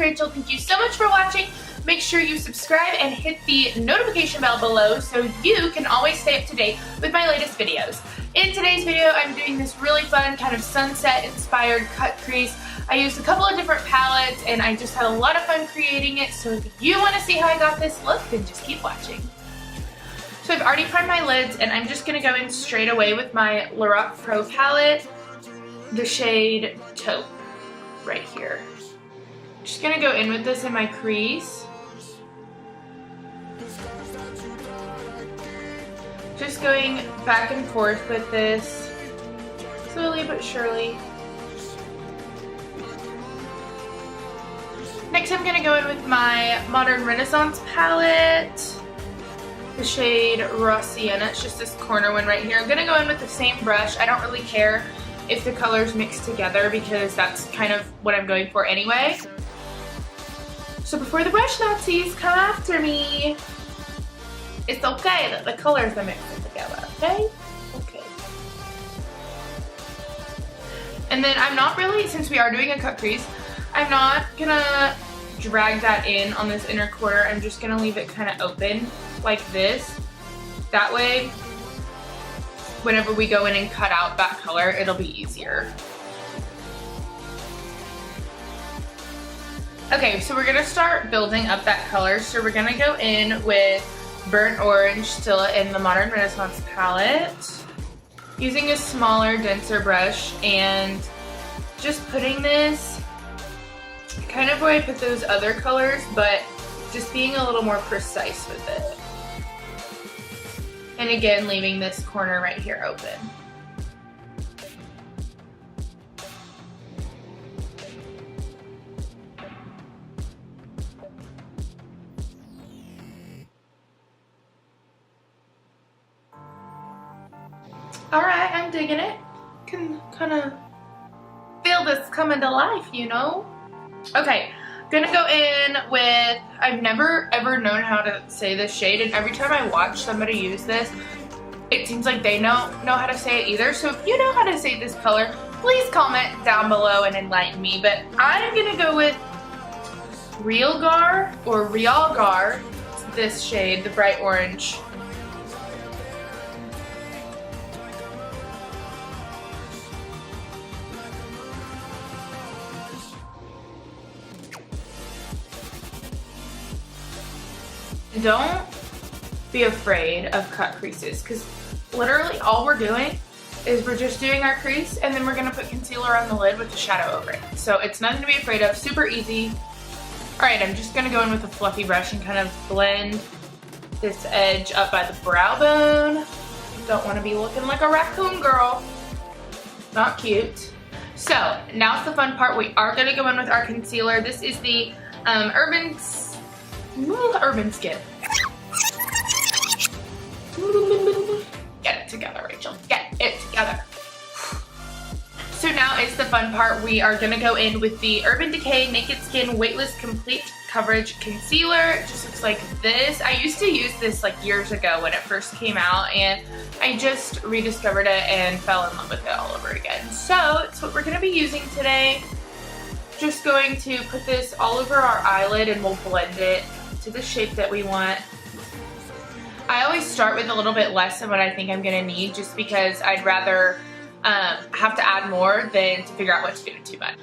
Rachel. Thank you so much for watching. Make sure you subscribe and hit the notification bell below so you can always stay up to date with my latest videos. In today's video, I'm doing this really fun kind of sunset inspired cut crease. I used a couple of different palettes and I just had a lot of fun creating it. So if you want to see how I got this look, then just keep watching. So I've already primed my lids and I'm just going to go in straight away with my Lorac Pro palette, the shade Taupe right here. Just going to go in with this in my crease. Just going back and forth with this, slowly but surely. Next I'm going to go in with my Modern Renaissance palette, the shade Raw Sienna. It's just this corner one right here. I'm going to go in with the same brush. I don't really care if the colors mix together because that's kind of what I'm going for anyway. So before the brush Nazis come after me, it's okay that the colors are mixing together, okay? Okay. And then I'm not really, since we are doing a cut crease, I'm not gonna drag that in on this inner corner. I'm just gonna leave it kind of open like this. That way, whenever we go in and cut out that color, it'll be easier. Okay, so we're gonna start building up that color. So we're gonna go in with Burnt Orange, still in the Modern Renaissance palette, using a smaller, denser brush and just putting this kind of where I put those other colors, but just being a little more precise with it. And again, leaving this corner right here open. Alright, I'm digging it. Can kind of feel this coming to life, you know? Okay, gonna go in with, I've never ever known how to say this shade, and every time I watch somebody use this, it seems like they don't know how to say it either. So if you know how to say this color, please comment down below and enlighten me. But I'm gonna go with Realgar or Realgar, this shade, the bright orange. Don't be afraid of cut creases because literally all we're doing is we're just doing our crease and then we're going to put concealer on the lid with the shadow over it. So it's nothing to be afraid of, super easy. Alright, I'm just going to go in with a fluffy brush and kind of blend this edge up by the brow bone. Don't want to be looking like a raccoon girl. Not cute. So now's the fun part. We are going to go in with our concealer. This is the Urban Skin. Get it together, Rachel. Get it together. So now is the fun part. We are going to go in with the Urban Decay Naked Skin Weightless Complete Coverage Concealer. It just looks like this. I used to use this like years ago when it first came out, and I just rediscovered it and fell in love with it all over again. So it's what we're going to be using today. Just going to put this all over our eyelid and we'll blend it to the shape that we want. I always start with a little bit less than what I think I'm gonna need just because I'd rather have to add more than to figure out what to do with too much.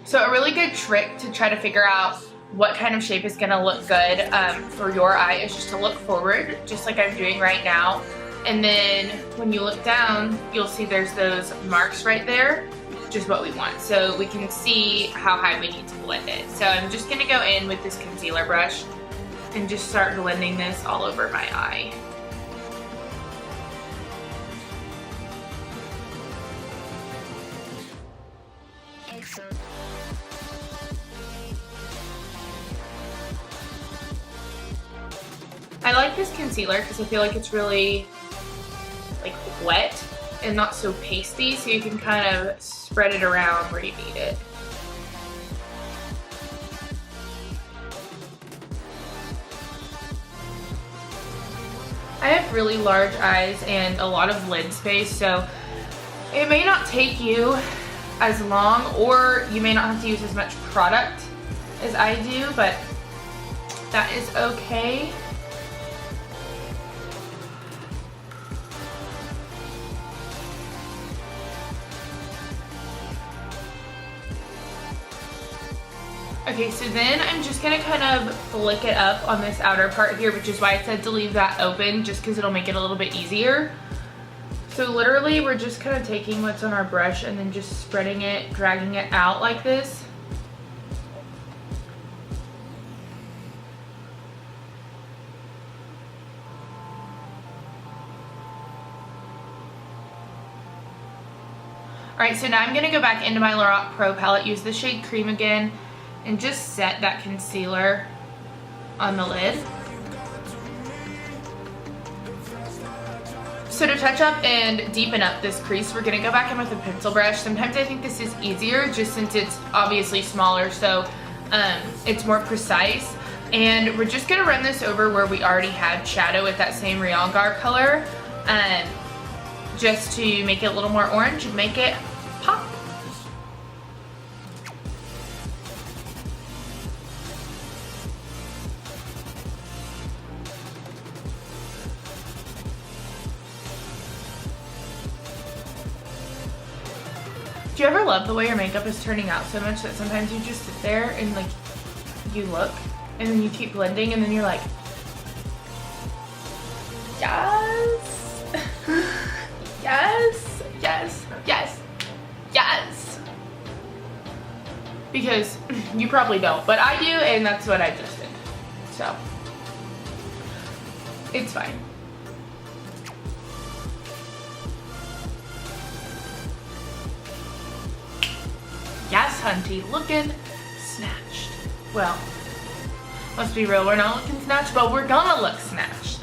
So a really good trick to try to figure out what kind of shape is gonna look good for your eye is just to look forward, just like I'm doing right now. And then when you look down, you'll see there's those marks right there, which is what we want. So we can see how high we need to blend it. So I'm just gonna go in with this concealer brush and just start blending this all over my eye. I like this concealer because I feel like it's really like wet and not so pasty, so you can kind of spread it around where you need it. I have really large eyes and a lot of lid space, so it may not take you as long, or you may not have to use as much product as I do, but that is okay. Okay, so then I'm just gonna kind of flick it up on this outer part here, which is why I said to leave that open, just because it'll make it a little bit easier. So literally we're just kind of taking what's on our brush and then just spreading it, dragging it out like this. Alright, so now I'm gonna go back into my Lorac Pro palette, use the shade Cream again, and just set that concealer on the lid. So to touch up and deepen up this crease, we're gonna go back in with a pencil brush. Sometimes I think this is easier just since it's obviously smaller, so it's more precise. And we're just gonna run this over where we already had shadow with that same Realgar color, just to make it a little more orange and make it pop. Do you ever love the way your makeup is turning out so much that sometimes you just sit there and like you look and then you keep blending and then you're like, yes, yes, yes, yes, yes. Because you probably don't, but I do, and that's what I just did. So it's fine. Yes, hunty, looking snatched. Well, let's be real, we're not looking snatched, but we're gonna look snatched.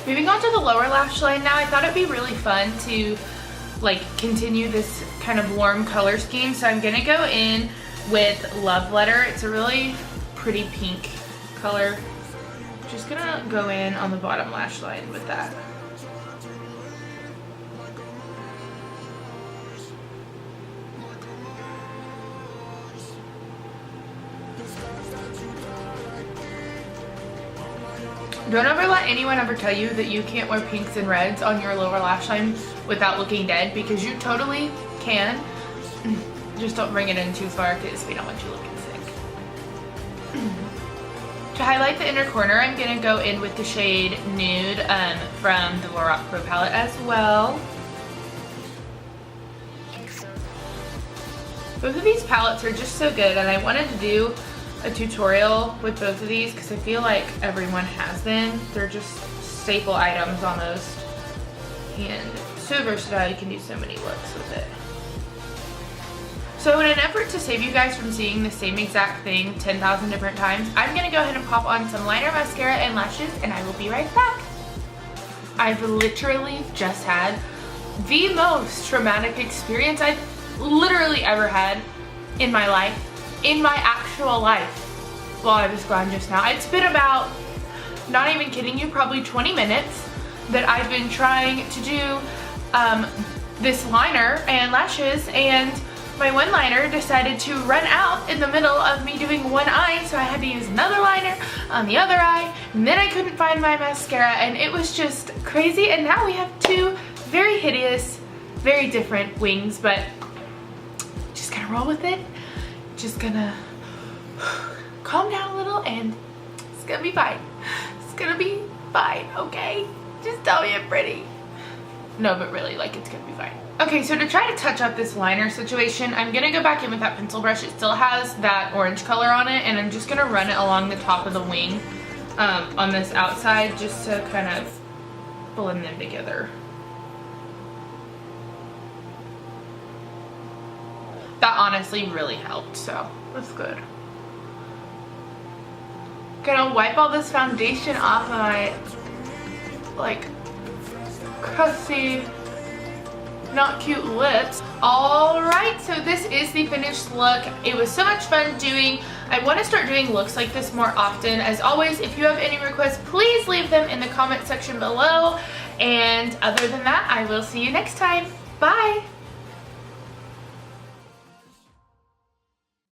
Moving on to the lower lash line now, I thought it'd be really fun to like continue this kind of warm color scheme. So I'm gonna go in with Love Letter. It's a really pretty pink color. Just gonna go in on the bottom lash line with that. Don't ever let anyone ever tell you that you can't wear pinks and reds on your lower lash line without looking dead, because you totally can. Just don't bring it in too far because we don't want you looking sick. To highlight the inner corner, I'm going to go in with the shade Nude from the Lorac Pro palette as well. Both of these palettes are just so good, and I wanted to do a tutorial with both of these because I feel like everyone has them. They're just staple items almost, and so versatile. You can do so many looks with it. So in an effort to save you guys from seeing the same exact thing 10,000 different times, I'm gonna go ahead and pop on some liner, mascara, and lashes, and I will be right back. I've literally just had the most traumatic experience I've literally ever had in my life, in my actual life, while I was gone just now. It's been about, not even kidding you, probably 20 minutes that I've been trying to do this liner and lashes, and my one liner decided to run out in the middle of me doing one eye, so I had to use another liner on the other eye, and then I couldn't find my mascara, and it was just crazy. And now we have two very hideous, very different wings, but just gonna roll with it. Just gonna calm down a little, and it's gonna be fine. It's gonna be fine, okay? Just tell me I'm pretty. No, but really, like, it's gonna be fine. Okay, so to try to touch up this liner situation, I'm gonna go back in with that pencil brush. It still has that orange color on it, and I'm just gonna run it along the top of the wing on this outside, just to kind of blend them together. That honestly really helped, so that's good. Gonna wipe all this foundation off of my, like, crusty, not cute lips. Alright, so this is the finished look. It was so much fun doing. I want to start doing looks like this more often. As always, if you have any requests, please leave them in the comment section below. And other than that, I will see you next time. Bye!